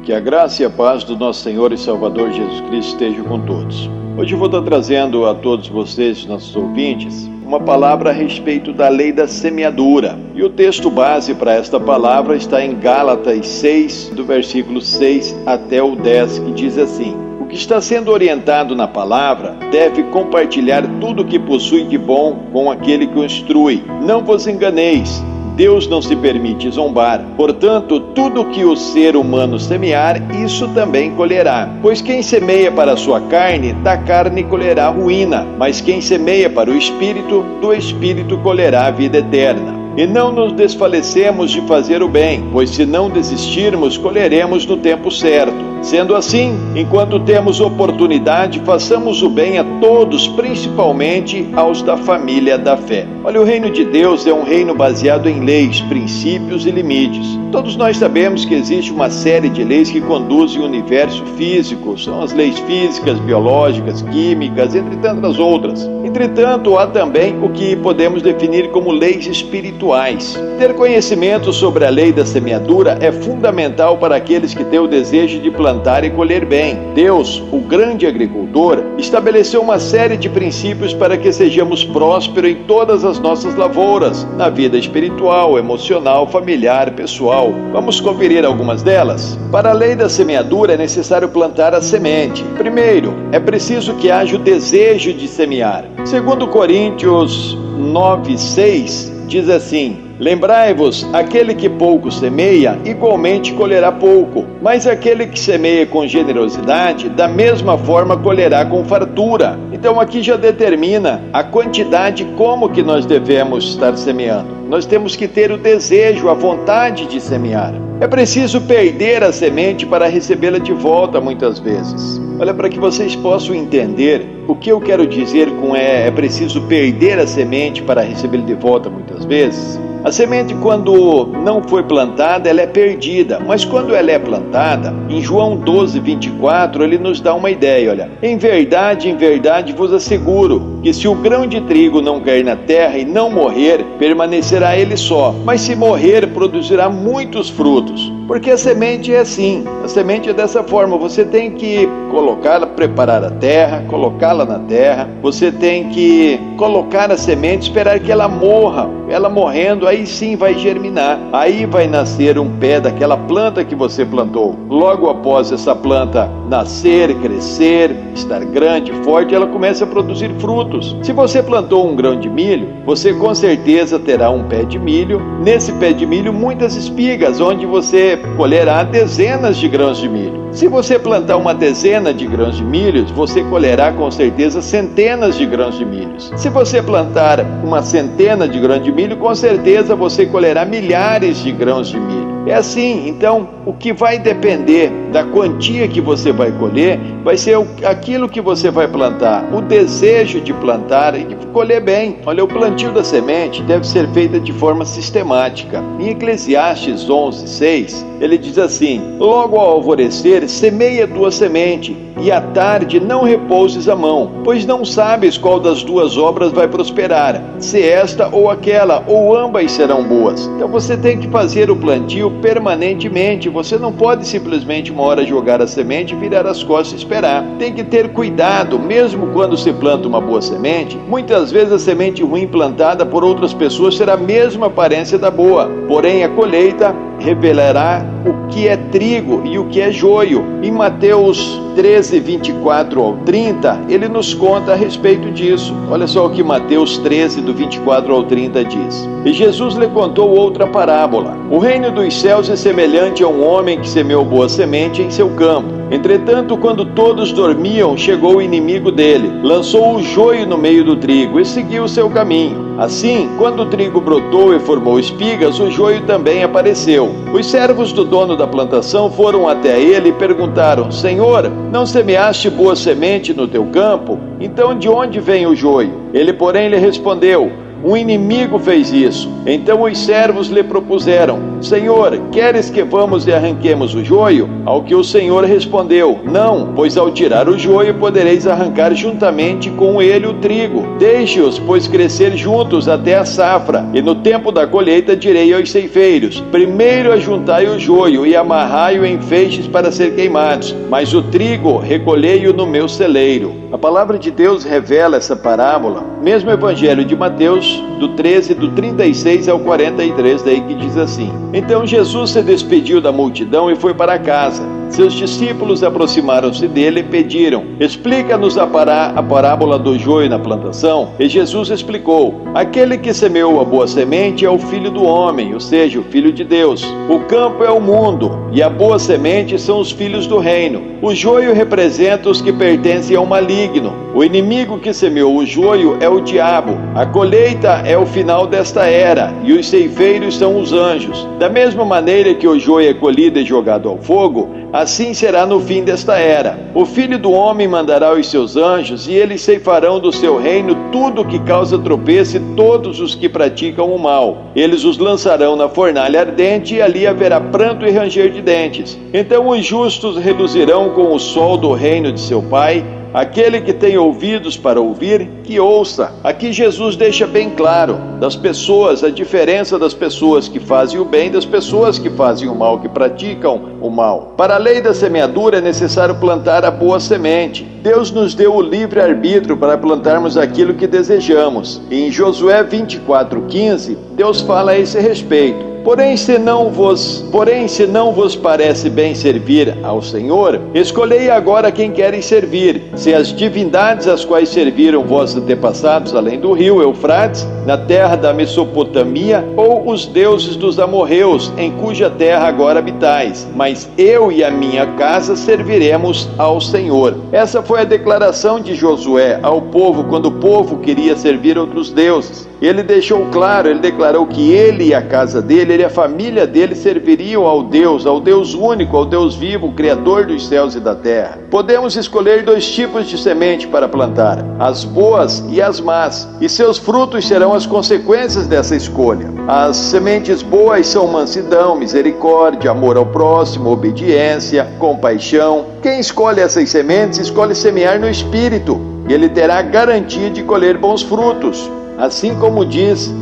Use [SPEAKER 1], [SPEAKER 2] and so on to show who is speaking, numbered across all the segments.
[SPEAKER 1] Que a graça e a paz do nosso Senhor e Salvador Jesus Cristo estejam com todos. Hoje eu vou estar trazendo a todos vocês, nossos ouvintes, uma palavra a respeito da lei da semeadura. E o texto base para esta palavra está em Gálatas 6, do versículo 6 até o 10, que diz assim: o que está sendo orientado na palavra deve compartilhar tudo o que possui de bom com aquele que o instrui. Não vos enganeis. Deus não se permite zombar. Portanto, tudo que o ser humano semear, isso também colherá. Pois quem semeia para a sua carne, da carne colherá ruína. Mas quem semeia para o Espírito, do Espírito colherá a vida eterna. E não nos desfalecemos de fazer o bem, pois se não desistirmos, colheremos no tempo certo. Sendo assim, enquanto temos oportunidade, façamos o bem a todos, principalmente aos da família da fé. Olha, o reino de Deus é um reino baseado em leis, princípios e limites. Todos nós sabemos que existe uma série de leis que conduzem o universo físico. São as leis físicas, biológicas, químicas, entre tantas outras. Entretanto, há também o que podemos definir como leis espirituais. Ter conhecimento sobre a lei da semeadura é fundamental para aqueles que têm o desejo de plantar e colher bem. Deus, o grande agricultor, estabeleceu uma série de princípios para que sejamos prósperos em todas as nossas lavouras, na vida espiritual, emocional, familiar, pessoal. Vamos conferir algumas delas? Para a lei da semeadura é necessário plantar a semente. Primeiro, é preciso que haja o desejo de semear. Segundo Coríntios 9:6 diz assim: lembrai-vos, aquele que pouco semeia, igualmente colherá pouco, mas aquele que semeia com generosidade, da mesma forma colherá com fartura. Então aqui já determina a quantidade como que nós devemos estar semeando. Nós temos que ter o desejo, a vontade de semear. É preciso perder a semente para recebê-la de volta muitas vezes. Olha, para que vocês possam entender o que eu quero dizer com é preciso perder a semente para recebê-la de volta muitas vezes. A semente, quando não foi plantada, ela é perdida. Mas quando ela é plantada, em João 12:24, ele nos dá uma ideia. Olha, em verdade vos asseguro, que se o grão de trigo não cair na terra e não morrer, permanecerá ele só. Mas se morrer, produzirá muitos frutos. Porque a semente é assim, a semente é dessa forma. Você tem que colocá-la, preparar a terra, colocá-la na terra. Você tem que colocar a semente, esperar que ela morra. Ela morrendo, aí sim vai germinar. Aí vai nascer um pé daquela planta que você plantou. Logo após essa planta nascer, crescer, estar grande, forte, ela começa a produzir frutos. Se você plantou um grão de milho, você com certeza terá um pé de milho. Nesse pé de milho, muitas espigas, onde você colherá dezenas de grãos de milho. Se você plantar uma dezena de grãos de milho, você colherá com certeza centenas de grãos de milho. Se você plantar uma centena de grãos de milho, com certeza você colherá milhares de grãos de milho. É assim, então, o que vai depender da quantia que você vai colher, vai ser aquilo que você vai plantar, o desejo de plantar e de colher bem. Olha, o plantio da semente deve ser feito de forma sistemática. Em Eclesiastes 11:6, ele diz assim: logo ao alvorecer, semeia tua semente, e à tarde não repouses a mão, pois não sabes qual das duas obras vai prosperar, se esta ou aquela, ou ambas serão boas. Então você tem que fazer o plantio permanentemente. Você não pode simplesmente uma hora jogar a semente, virar as costas e esperar. Tem que ter cuidado, mesmo quando se planta uma boa semente. Muitas vezes a semente ruim plantada por outras pessoas terá a mesma aparência da boa, porém a colheita revelará o que é trigo e o que é joio. Em Mateus 13:24 ao 30, ele nos conta a respeito disso. Olha só o que Mateus 13, do 24 ao 30 diz. E Jesus lhe contou outra parábola. O reino dos céus é semelhante a um homem que semeou boa semente em seu campo. Entretanto, quando todos dormiam, chegou o inimigo dele, lançou o joio no meio do trigo e seguiu o seu caminho. Assim, quando o trigo brotou e formou espigas, o joio também apareceu. Os servos do dono da plantação foram até ele e perguntaram: Senhor, não semeaste boa semente no teu campo? Então de onde vem o joio? Ele, porém, lhe respondeu: Um inimigo fez isso. Então os servos lhe propuseram: Senhor, queres que vamos e arranquemos o joio? Ao que o Senhor respondeu: Não, pois ao tirar o joio podereis arrancar juntamente com ele o trigo. Deixe-os, pois, crescer juntos até a safra, e no tempo da colheita direi aos ceifeiros: primeiro ajuntai o joio e amarrai-o em feixes para ser queimados, mas o trigo recolhei-o no meu celeiro. A palavra de Deus revela essa parábola, mesmo o Evangelho de Mateus, do 13, do 36 ao 43, daí que diz assim: Então Jesus se despediu da multidão e foi para casa. Seus discípulos aproximaram-se dele e pediram: Explica-nos a parábola do joio na plantação. E Jesus explicou: Aquele que semeou a boa semente é o Filho do homem, ou seja, o Filho de Deus. O campo é o mundo, e a boa semente são os filhos do reino. O joio representa os que pertencem ao maligno. O inimigo que semeou o joio é o diabo. A colheita é o final desta era, e os ceifeiros são os anjos. Da mesma maneira que o joio é colhido e jogado ao fogo, assim será no fim desta era. O Filho do Homem mandará os seus anjos, e eles ceifarão do seu reino tudo que causa tropeço e todos os que praticam o mal. Eles os lançarão na fornalha ardente, e ali haverá pranto e ranger de dentes. Então os justos reluzirão com o sol do reino de seu Pai. Aquele que tem ouvidos para ouvir, que ouça. Aqui Jesus deixa bem claro das pessoas, a diferença das pessoas que fazem o bem das pessoas que fazem o mal, que praticam o mal. Para a lei da semeadura é necessário plantar a boa semente. Deus nos deu o livre-arbítrio para plantarmos aquilo que desejamos. E em Josué 24:15, Deus fala a esse respeito. Porém, se não vos parece bem servir ao Senhor, escolhei agora quem queres servir, se as divindades às quais serviram vossos antepassados além do rio Eufrates, na terra da Mesopotâmia, ou os deuses dos amorreus, em cuja terra agora habitais. Mas eu e a minha casa serviremos ao Senhor. Essa foi a declaração de Josué ao povo quando o povo queria servir outros deuses. Ele deixou claro, ele declarou que ele e a casa dele, ele e a família dele serviriam ao Deus único, ao Deus vivo, o Criador dos céus e da terra. Podemos escolher 2 tipos de semente para plantar, as boas e as más, e seus frutos serão as consequências dessa escolha. As sementes boas são mansidão, misericórdia, amor ao próximo, obediência, compaixão. Quem escolhe essas sementes, escolhe semear no Espírito, e ele terá a garantia de colher bons frutos. Assim como diz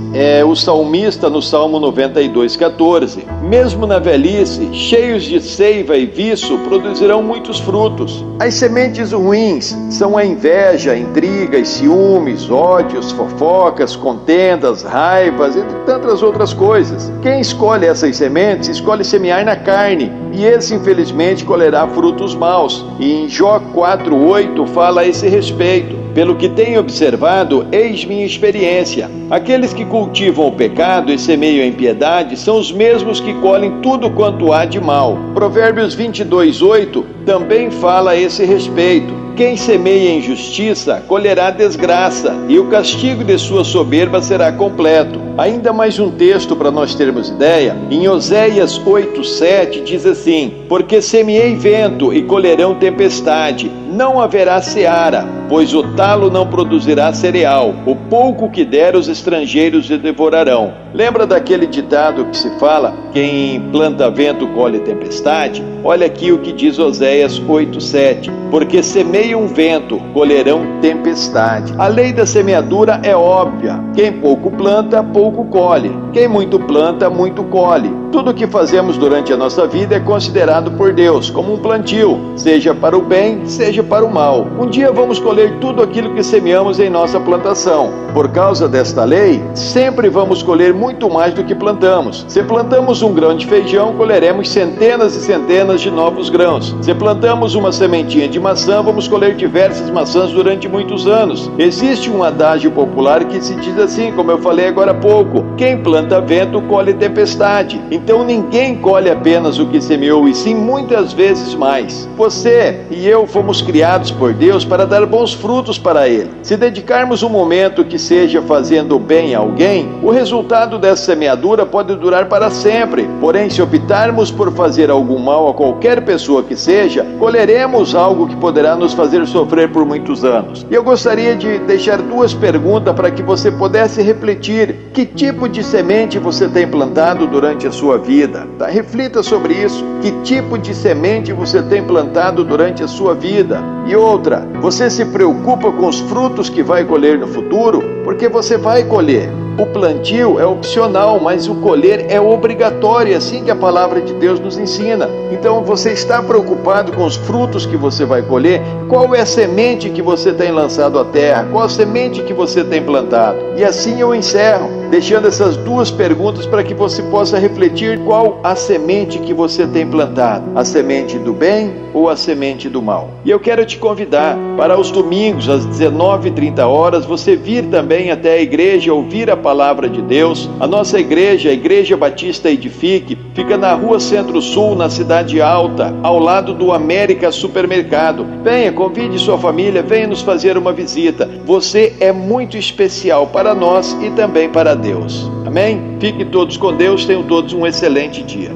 [SPEAKER 1] o salmista no Salmo 92:14, mesmo na velhice, cheios de seiva e viço, produzirão muitos frutos. As sementes ruins são a inveja, intrigas, ciúmes, ódios, fofocas, contendas, raivas, entre tantas outras coisas. Quem escolhe essas sementes, escolhe semear na carne, e esse infelizmente colherá frutos maus. E em Jó 4:8 fala a esse respeito. Pelo que tenho observado, eis minha experiência. Aqueles que cultivam o pecado e semeiam a impiedade são os mesmos que colhem tudo quanto há de mal. Provérbios 22:8 também fala a esse respeito. Quem semeia injustiça colherá desgraça, e o castigo de sua soberba será completo. Ainda mais um texto para nós termos ideia. Em Oséias 8:7 diz assim: Porque semeei vento e colherão tempestade, não haverá seara, pois o talo não produzirá cereal, o pouco que der os estrangeiros lhe devorarão. Lembra daquele ditado que se fala: quem planta vento colhe tempestade? Olha aqui o que diz Oséias 8:7: Porque semeiam vento, colherão tempestade. A lei da semeadura é óbvia. Quem pouco planta, pouco colhe. Quem muito planta, muito colhe. Tudo o que fazemos durante a nossa vida é considerado por Deus como um plantio, seja para o bem, seja para o mal. Um dia vamos colher tudo aquilo que semeamos em nossa plantação. Por causa desta lei, sempre vamos colher muito mais do que plantamos. Se plantamos um grão de feijão, colheremos centenas e centenas de novos grãos. Se plantamos uma sementinha de maçã, vamos colher diversas maçãs durante muitos anos. Existe um adágio popular que se diz assim, como eu falei agora há pouco: quem planta vento, colhe tempestade. Então ninguém colhe apenas o que semeou, e sim muitas vezes mais. Você e eu fomos criados por Deus para dar bons frutos para Ele. Se dedicarmos um momento que seja fazendo bem a alguém, o resultado dessa semeadura pode durar para sempre. Porém, se optarmos por fazer algum mal a qualquer pessoa que seja, colheremos algo que poderá nos fazer sofrer por muitos anos. E eu gostaria de deixar duas perguntas para que você pudesse refletir. Que tipo de semente você tem plantado durante a sua vida? Tá? Reflita sobre isso. Que tipo de semente você tem plantado durante a sua vida? E outra, você se preocupa com os frutos que vai colher no futuro? Porque você vai colher. O plantio é opcional, mas o colher é obrigatório, é assim que a palavra de Deus nos ensina. Então você está preocupado com os frutos que você vai colher? Qual é a semente que você tem lançado à terra? Qual a semente que você tem plantado? E assim eu encerro, deixando essas duas perguntas para que você possa refletir qual a semente que você tem plantado. A semente do bem ou a semente do mal? E eu quero te convidar para os domingos, às 19h30, você vir também até a igreja, ouvir a palavra de Deus. A nossa igreja, a Igreja Batista Edifique, fica na Rua Centro-Sul, na Cidade Alta, ao lado do América Supermercado. Venha, convide sua família, venha nos fazer uma visita. Você é muito especial para nós e também para Deus. Amém? Fiquem todos com Deus, tenham todos um excelente dia.